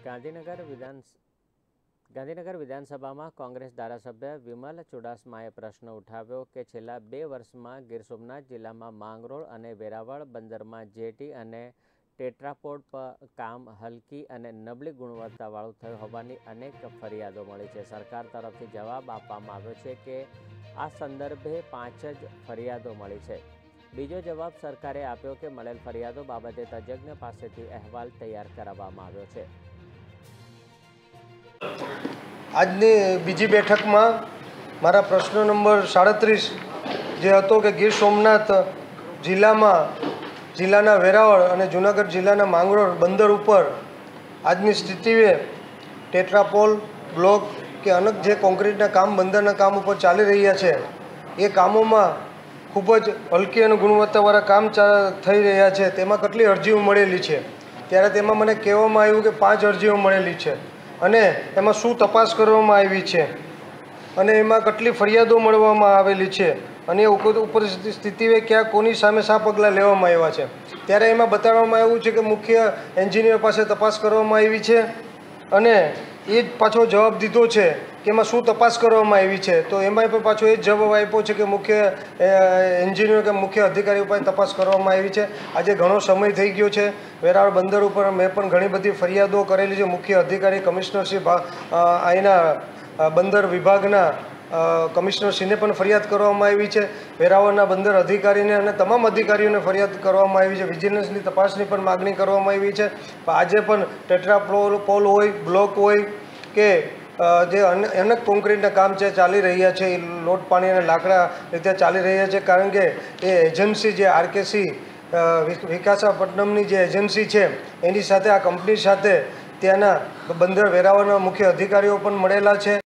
ગાંધીનગર વિધાનસભામાં કોંગ્રેસ ધારાસભ્ય વિમલ ચુડાસમાએ પ્રશ્ન ઉઠાવ્યો કે છેલ્લા 2 વર્ષમાં ગીર સોમનાથ જિલ્લામાં માંગરોળ અને વેરાવળ બંદરમાં જેટી અને ટેટ્રાપોડ પર કામ હલકી અને નબળી ગુણવત્તાવાળું થયું હોવાની અનેક ફરિયાદો મળી છે। સરકાર તરફથી જવાબ આપવામાં આવ્યો છે કે આ સંદર્ભે 5 જ ફરિયાદો મળી છે। બીજો જવાબ સરકારે આપ્યો કે મળેલ ફરિયાદો બાબતે તજજ્ઞ પાસેથી અહેવાલ તૈયાર કરાવવામાં આવ્યો છે। આજની બીજી બેઠકમાં મારા પ્રશ્ન નંબર 37 જે હતો કે ગીર સોમનાથ જિલ્લાના વેરાવળ અને જૂનાગઢ જિલ્લાના માંગરોળ બંદર ઉપર આજની સ્થિતિએ ટેટ્રાપોલ બ્લોક કે અનેક જે કોન્ક્રીટના કામ બંદરના કામ ઉપર ચાલી રહ્યા છે એ કામોમાં ખૂબ જ હલકી અને ગુણવત્તાવાળા કામ થઈ રહ્યા છે। તેમાં કેટલી અરજીઓ મળેલી છે ત્યારે તેમાં મને કહેવામાં આવ્યું કે 5 અરજીઓ મળેલી છે અને એમાં શું તપાસ કરવામાં આવી છે અને એમાં કેટલી ફરિયાદો મળવામાં આવેલી છે અને ઉપર સ્થિતિએ ક્યાં કોની સામે શા પગલાં લેવામાં આવ્યા છે। ત્યારે એમાં બતાવવામાં આવ્યું છે કે મુખ્ય એન્જિનિયર પાસે તપાસ કરવામાં આવી છે અને એ જ પાછો જવાબ દીધો છે કે એમાં શું તપાસ કરવામાં આવી છે તો એમાં પણ પાછો એ જ જવાબ આપ્યો છે કે મુખ્ય એન્જિનિયર કે મુખ્ય અધિકારી ઉપર તપાસ કરવામાં આવી છે। આજે ઘણો સમય થઈ ગયો છે। વેરાવળ બંદર ઉપર મેં પણ ઘણી બધી ફરિયાદો કરેલી છે। મુખ્ય અધિકારી કમિશનરશ્રી અહીંના બંદર વિભાગના કમિશનરશ્રીને પણ ફરિયાદ કરવામાં આવી છે। વેરાવળના બંદર અધિકારીને અને તમામ અધિકારીઓને ફરિયાદ કરવામાં આવી છે। વિજિલન્સની તપાસની પણ માગણી કરવામાં આવી છે। આજે પણ ટેટ્રાપોલ હોય બ્લોક હોય કે જે અનેક કોન્ક્રીટના કામ છે ચાલી રહ્યા છે એ લોટ પાણી અને લાકડા રીતે ચાલી રહ્યા છે કારણ કે એ એજન્સી જે આરકેસી વિકાસાપટ્ટનમની જે એજન્સી છે એની સાથે આ કંપની સાથે ત્યાંના બંદર વેરાવળના મુખ્ય અધિકારીઓ પણ મળેલા છે